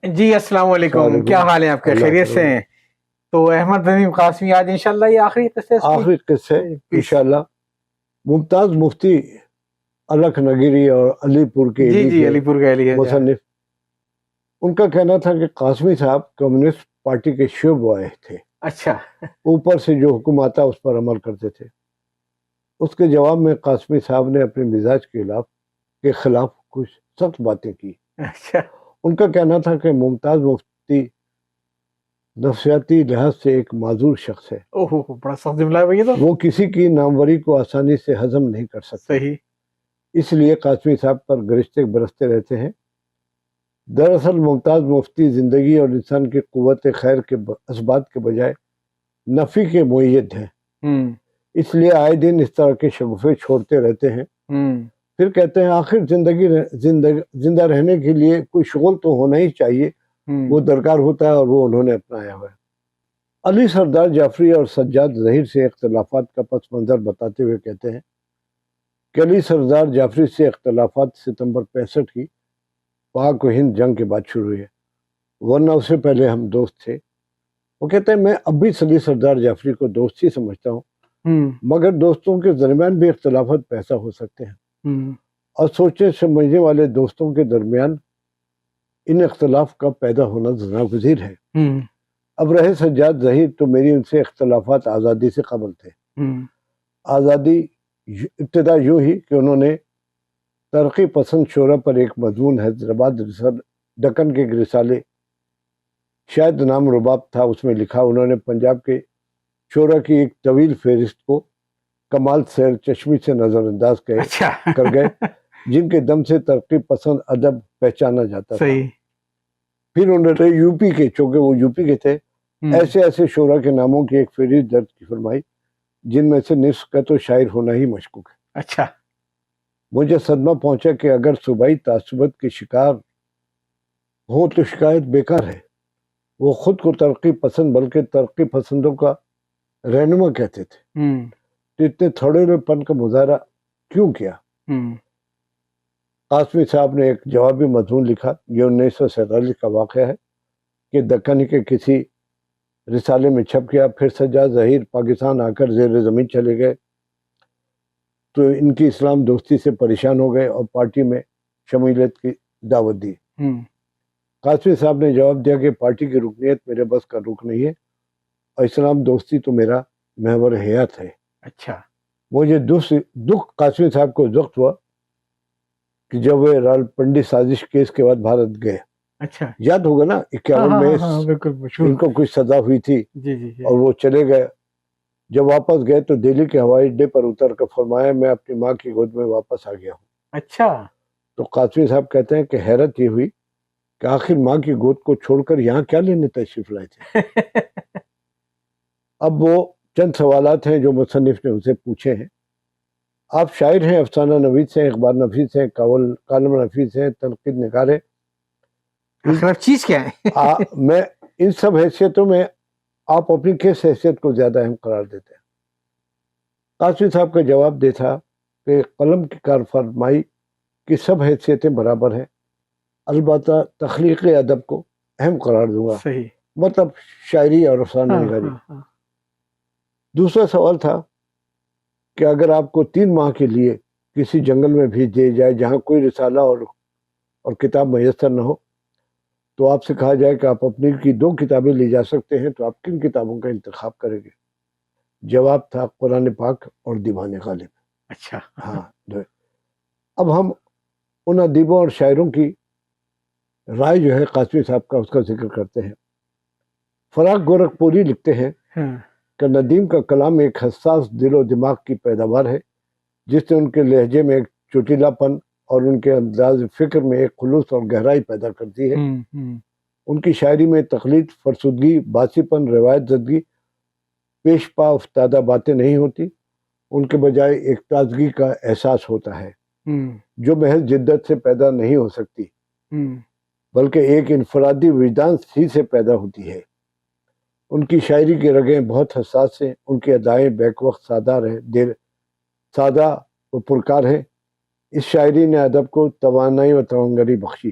جی السلام علیکم، وعلیکم کیا حال ہے آپ کے؟ اللہ خیریت سے ہیں؟ تو احمد نظیم قاسمی آج انشاءاللہ یہ آخری قصے آخری قصے انشاءاللہ ممتاز مفتی الکھ نگیری اور علی پور کے جی ایلی جی کے علی پور کا ایلی ہے مصنف، ان کا کہنا تھا کہ قاسمی صاحب کمیونسٹ پارٹی کے شیو بوائے تھے، اچھا اوپر سے جو حکم آتا اس پر عمل کرتے تھے۔ اس کے جواب میں قاسمی صاحب نے اپنے مزاج کے خلاف کچھ سخت باتیں کی۔ اچھا ان کا کہنا تھا کہ ممتاز مفتی نفسیاتی لحاظ سے ایک معذور شخص ہے، اوہ بڑا سخت جملہ ہے بھئی، تو وہ کسی کی ناموری کو آسانی سے ہضم نہیں کر سکتے، صحیح۔ اس لیے قاسمی صاحب پر گرجتے برستے رہتے ہیں۔ دراصل ممتاز مفتی زندگی اور انسان کی قوت خیر کے اسبات کے بجائے نفی کے مؤید ہیں، اس لیے آئے دن اس طرح کے شگوفے چھوڑتے رہتے ہیں۔ پھر کہتے ہیں آخر زندہ رہنے کے لیے کوئی شغل تو ہونا ہی چاہیے، وہ درکار ہوتا ہے اور وہ انہوں نے اپنایا ہوا ہے۔ علی سردار جعفری اور سجاد ظہیر سے اختلافات کا پس منظر بتاتے ہوئے کہتے ہیں کہ علی سردار جعفری سے اختلافات ستمبر 65 کی پاک و ہند جنگ کے بعد شروع ہوئے، ورنہ اس سے پہلے ہم دوست تھے۔ وہ کہتے ہیں میں اب بھی علی سردار جعفری کو دوست ہی سمجھتا ہوں، مگر دوستوں کے درمیان بھی اختلافات پیدا ہو سکتے ہیں، اور سوچنے سمجھنے والے دوستوں کے درمیان ان اختلاف کا پیدا ہونا ناگزیر ہے۔ اب رہے سجاد ظہیر تو میری ان سے اختلافات آزادی سے قبل تھے۔ آزادی ابتدا یوں ہی کہ انہوں نے ترقی پسند شعرا پر ایک مضمون حیدرآباد دکن کے رسالے شاید نام رباب تھا، اس میں لکھا، انہوں نے پنجاب کے شعرا کی ایک طویل فہرست کو کمال سیر چشمی سے نظر انداز کر گئے جن کے دم سے ترقی پسند ادب پہچانا جاتا تھا۔ پھر انہوں نے یو پی کے، چونکہ وہ یو پی کے تھے، ایسے شعرا کے ناموں کی ایک فہرست درج کی فرمائی جن میں سے نصف کا تو شاعر ہونا ہی مشکوک ہے۔ اچھا، مجھے صدمہ پہنچا کہ اگر صوبائی تعصبات کے شکار ہوں تو شکایت بیکار ہے۔ وہ خود کو ترقی پسند بلکہ ترقی پسندوں کا رہنما کہتے تھے، تو اتنے تھوڑے پن کا مظاہرہ کیوں کیا؟ قاسمی صاحب نے ایک جوابی مضمون لکھا، یہ 1947 کا واقعہ ہے کہ دکنی کے کسی رسالے میں چھپ گیا۔ پھر سجاد ظہیر پاکستان آ کر زیر زمین چلے گئے تو ان کی اسلام دوستی سے پریشان ہو گئے اور پارٹی میں شمولیت کی دعوت دی۔ قاسمی صاحب نے جواب دیا کہ پارٹی کی رکنیت میرے بس کا رخ نہیں ہے اور اسلام دوستی تو میرا محور حیات ہے۔ اچھا، مجھے دکھ قاسمی صاحب کو وقت ہوا کہ جب وہ رال پنڈی سازش کیس کے بعد بھارت گئے۔ اچھا، یاد ہوگا نا 51 میں ان کو کچھ سزا ہوئی تھی اور وہ چلے گئے۔ جب واپس گئے تو دہلی کے ہوائی اڈے پر اتر کر فرمایا میں اپنی ماں کی گود میں واپس آ گیا ہوں۔ اچھا، تو قاسمی صاحب کہتے ہیں کہ حیرت یہ ہوئی کہ آخر ماں کی گود کو چھوڑ کر یہاں کیا لینے تشریف لائے تھے؟ اب وہ چند سوالات ہیں جو مصنف نے اسے پوچھے ہیں۔ آپ شاعر ہیں، افسانہ نویس ہیں، اخبار نویس ہیں، کالم نویس ہیں، تنقید نگار ہیں، چیز کیا ہے؟ میں ان سب حیثیتوں میں آپ اپنی کس حیثیت کو زیادہ اہم قرار دیتے ہیں؟ قاسمی صاحب کا جواب دے تھا کہ قلم کی کار فرمائی کی سب حیثیتیں برابر ہیں، البتہ تخلیق ادب کو اہم قرار دوں گا، صحیح، مطلب شاعری اور افسانہ نگاری۔ دوسرا سوال تھا کہ اگر آپ کو 3 ماہ کے لیے کسی جنگل میں بھیج دیا جائے جہاں کوئی رسالہ اور کتاب میسر نہ ہو تو آپ سے کہا جائے کہ آپ اپنی کی 2 کتابیں لے جا سکتے ہیں، تو آپ کن کتابوں کا انتخاب کریں گے؟ جواب تھا قرآن پاک اور دیوان غالب۔ اچھا، ہاں، اب ہم ان ادیبوں اور شاعروں کی رائے جو ہے قاسمی صاحب کا، اس کا ذکر کرتے ہیں۔ فراق گورکھپوری لکھتے ہیں کہ ندیم کا کلام ایک حساس دل و دماغ کی پیداوار ہے جس نے ان کے لہجے میں ایک چٹیلا پن اور ان کے انداز فکر میں ایک خلوص اور گہرائی پیدا کرتی ہے۔ ان کی شاعری میں تقلید، فرسودگی، باسی پن، روایت زدگی، پیش پا افتادہ باتیں نہیں ہوتی، ان کے بجائے ایک تازگی کا احساس ہوتا ہے جو محض جدت سے پیدا نہیں ہو سکتی بلکہ ایک انفرادی وجدان ہی سے پیدا ہوتی ہے۔ ان کی شاعری کی رگیں بہت حساس ہیں، ان کی ادائیں بیک وقت سادہ و پرکار ہیں۔ اس شاعری نے ادب کو توانائی و توانگری بخشی۔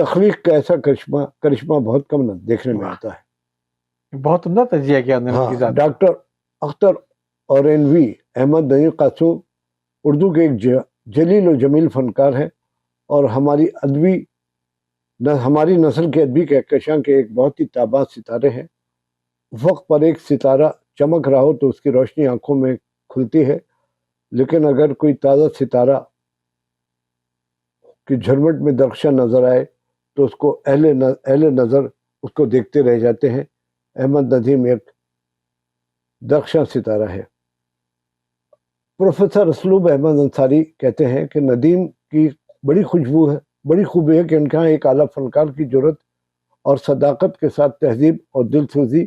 تخلیق کا ایسا کرشمہ بہت کم دیکھنے میں آتا ہے. بہت عمدہ تجزیہ کیا انہوں نے ان کی ذات. ڈاکٹر اختر اورینوی احمد ندیم قاسمی اردو کے ایک جلیل و جمیل فنکار ہیں اور ہماری نسل کے ادبی کہکشاں کے ایک بہت ہی تابع ستارے ہیں. وقت پر ایک ستارہ چمک رہا ہو تو اس کی روشنی آنکھوں میں کھلتی ہے، لیکن اگر کوئی تازہ ستارہ کی جھرمٹ میں درخشاں نظر آئے تو اس کو اہل نظر اس کو دیکھتے رہ جاتے ہیں. احمد ندیم ایک درخشاں ستارہ ہے. پروفیسر اسلوب احمد انصاری کہتے ہیں کہ ندیم کی بڑی خوبی ہے کہ ان کے ہاں ایک اعلیٰ فنکار کی جرت اور صداقت کے ساتھ تہذیب اور دلسوزی،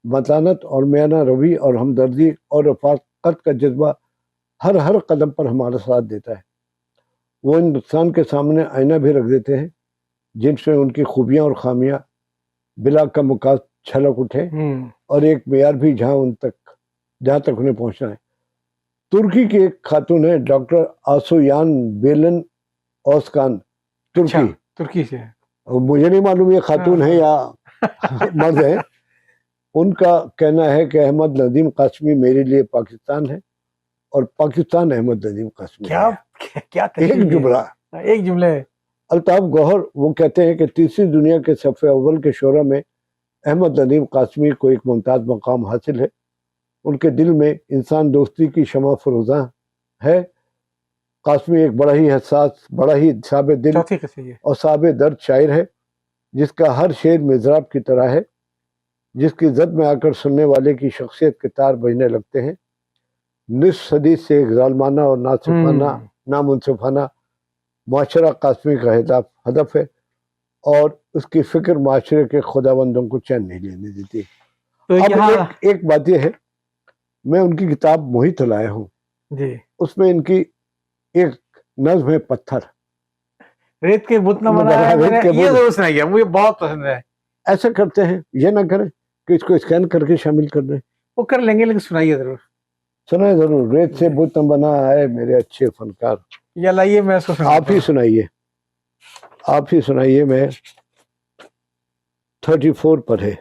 متانت اور میانہ روی اور ہمدردی اور رفاقت کا جذبہ ہر قدم پر ہمارا ساتھ دیتا ہے. وہ ہندوستان کے سامنے آئینہ بھی رکھ دیتے ہیں جن سے ان کی خوبیاں اور خامیاں بلا کمکاس چھلک اٹھے اور ایک معیار بھی جہاں تک انہیں پہنچنا ہے. ترکی کی ایک خاتون ہے ڈاکٹر آسویان بیلن اوسکان، ترکی سے. مجھے نہیں معلوم یہ خاتون ہے یا مرد ہے. ان کا کہنا ہے کہ احمد ندیم قاسمی میرے لیے پاکستان ہے اور پاکستان احمد ندیم قاسمی. کیا ایک جملہ ہے. الطاف گوہر وہ کہتے ہیں کہ تیسری دنیا کے صف اول کے شعراء میں احمد ندیم قاسمی کو ایک ممتاز مقام حاصل ہے. ان کے دل میں انسان دوستی کی شمع فروزاں ہے. قاسمی ایک بڑا ہی حساس، بڑا ہی صاحب دل اور صاحب درد شاعر ہے جس کا ہر شعر مضراب کی طرح ہے، جس کی زد میں آ کر سننے والے کی شخصیت کے تار بجنے لگتے ہیں. نصف صدی سے ایک ظالمانہ اور نامنصفانہ معاشرہ قاسمی کا ہدف ہے اور اس کی فکر معاشرے کے خداوندوں کو چین نہیں لینے دیتی. اب ایک بات یہ ہے، میں ان کی کتاب محیط لایا ہوں جی، اس میں ان کی ایک نظم ہے پتھر. ریت کے بت نہ بنایا، یہ ضرور سنائیے، مجھے بہت پسند ہے. ایسا کرتے ہیں، یہ نہ کریں کہ اس کو اسکین کر کے شامل کر دیں. وہ کر لیں گے لیکن سنائیے ضرور. سنائے ضرور. ریت سے بت نہ بنا ہے میرے اچھے فنکار. یا لائیے میں اس کو آپ ہی سنائیے. میں 34 پر ہے.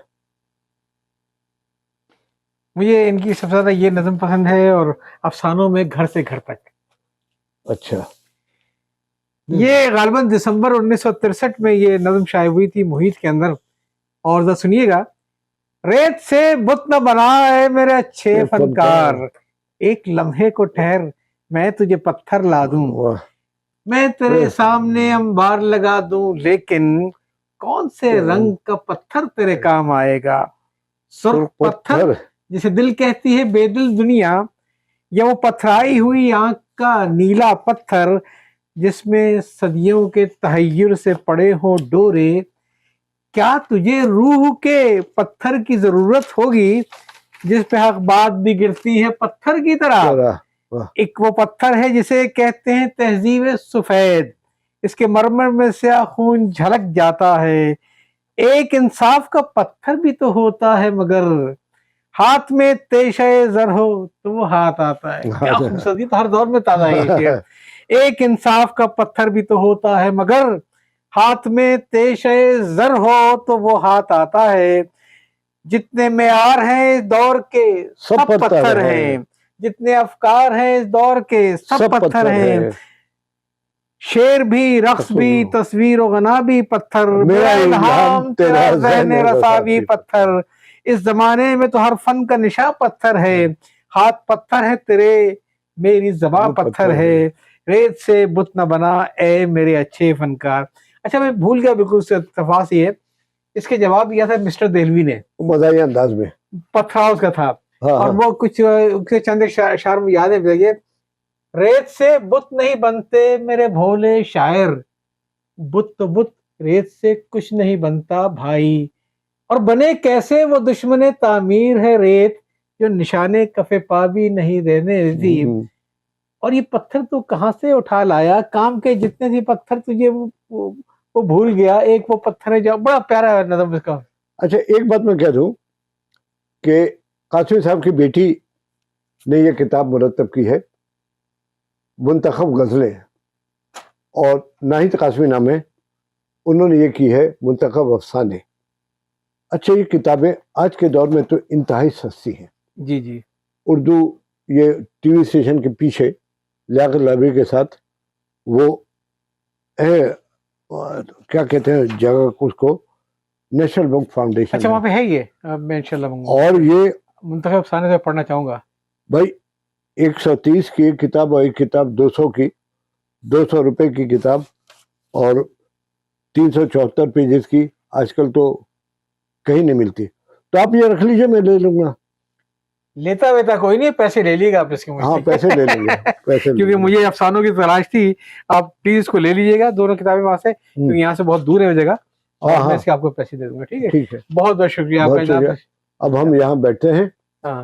مجھے ان کی سب سے زیادہ یہ نظم پسند ہے اور افسانوں میں گھر سے گھر تک. اچھا، یہ غالباً دسمبر 1963 میں یہ نظم شائع ہوئی تھی محیط کے اندر. اور ذرا سنیے گا. ریت سے بت نہ بنا ہے میرے اچھے فنکار، ایک لمحے کو ٹھہر میں تجھے پتھر لا دوں، میں تیرے سامنے انبار لگا دوں، لیکن کون سے رنگ کا پتھر تیرے کام آئے گا؟ سرخ پتھر جسے دل کہتی ہے بے دل دنیا، یا وہ پتھرائی ہوئی آنکھ کا نیلا پتھر جس میں صدیوں کے تحیر سے پڑے ہوں ڈورے؟ کیا تجھے روح کے پتھر کی ضرورت ہوگی جس پہ حق بات بھی گرتی ہے پتھر کی طرح؟ ایک وہ پتھر ہے جسے کہتے ہیں تہذیب سفید، اس کے مرمر میں سیاہ خون جھلک جاتا ہے. ایک انصاف کا پتھر بھی تو ہوتا ہے مگر ہاتھ میں تیشہ زر ہو تو وہ ہاتھ آتا ہے. کیا خوبصورتی، تو ہر دور میں تازہ ہے یہ شعر. ایک انصاف کا پتھر بھی تو ہوتا ہے مگر ہاتھ میں تیشہ زر ہو تو وہ ہاتھ آتا ہے. جتنے معیار ہیں اس دور کے سب پتھر ہیں، جتنے افکار ہیں اس دور کے سب پتھر ہیں. شعر بھی، رقص بھی، تصویر و غنا بھی پتھر، میرا الہام تیرا ذہن رسا بھی پتھر. اس زمانے میں تو ہر فن کا نشاں پتھر ہے، ہاتھ پتھر ہے تیرے، میری زباں پتھر ہے. ریت سے بت نہ بنا اے میرے اچھے فنکار. اچھا میں بھول گیا بالکل، سے اتفاق یہ ہے، اس کے جواب دیا تھا مسٹر دہلوی نے مزاحیہ انداز میں، پتھر ہاؤس کا تھا. اور وہ کچھ چند اشعار میں یاد ہے بتائیے. ریت سے بت نہیں بنتے میرے بھولے شاعر، بت تو بت ریت سے کچھ نہیں بنتا بھائی، اور بنے کیسے وہ دشمن تعمیر ہے ریت جو نشانے کف پا بھی نہیں دینے دیتی. اور یہ پتھر تو کہاں سے اٹھا لایا؟ کام کے جتنے بھی پتھر تجھے وہ بھول گیا، ایک وہ پتھر ہے جو بڑا پیارا ہے نظم اس کا. اچھا ایک بات میں کہہ دوں کہ قاسمی صاحب کی بیٹی نے یہ کتاب مرتب کی ہے، منتخب غزلیں، اور ناہید قاسمی نام ہے. انہوں نے یہ کی ہے منتخب افسانے. اچھا یہ کتابیں آج کے دور میں تو انتہائی سستی ہیں. جی جی اردو یہ ٹی وی اسٹیشن کے پیچھے لیاقت لائبریری کے ساتھ وہ کیا کہتے ہیں جگہ اس کو نیشنل بک فاؤنڈیشن. اچھا وہاں پہ ہے یہ، میں انشاءاللہ منگواؤں اور یہ منتخب افسانے سے پڑھنا چاہوں گا. بھائی 130 کی ایک کتاب اور ایک کتاب 200 کی، 200 روپے کی کتاب اور 374 پیجز کی آج کل تو کہیں نہیں ملتی. تو آپ یہ رکھ لیجئے، میں لے لوں گا. لیتا ویتا کوئی نہیں، پیسے لے لیے گا آپ اس کے مجھ ہاں سے. پیسے لے لیں گے، پیسے کیونکہ مجھے افسانوں کی تلاش تھی. آپ پلیز اس کو لے لیجیے گا دونوں کتابیں وہاں سے، کیونکہ یہاں سے بہت دور ہے وہ جگہ، اور میں اس کے آپ کو پیسے دے دوں گا. ٹھیک ہے، ٹھیک ہے، بہت بہت شکریہ آپ بہت کا شکریہ. جناب. اب ہم یہاں بیٹھتے ہیں. ہاں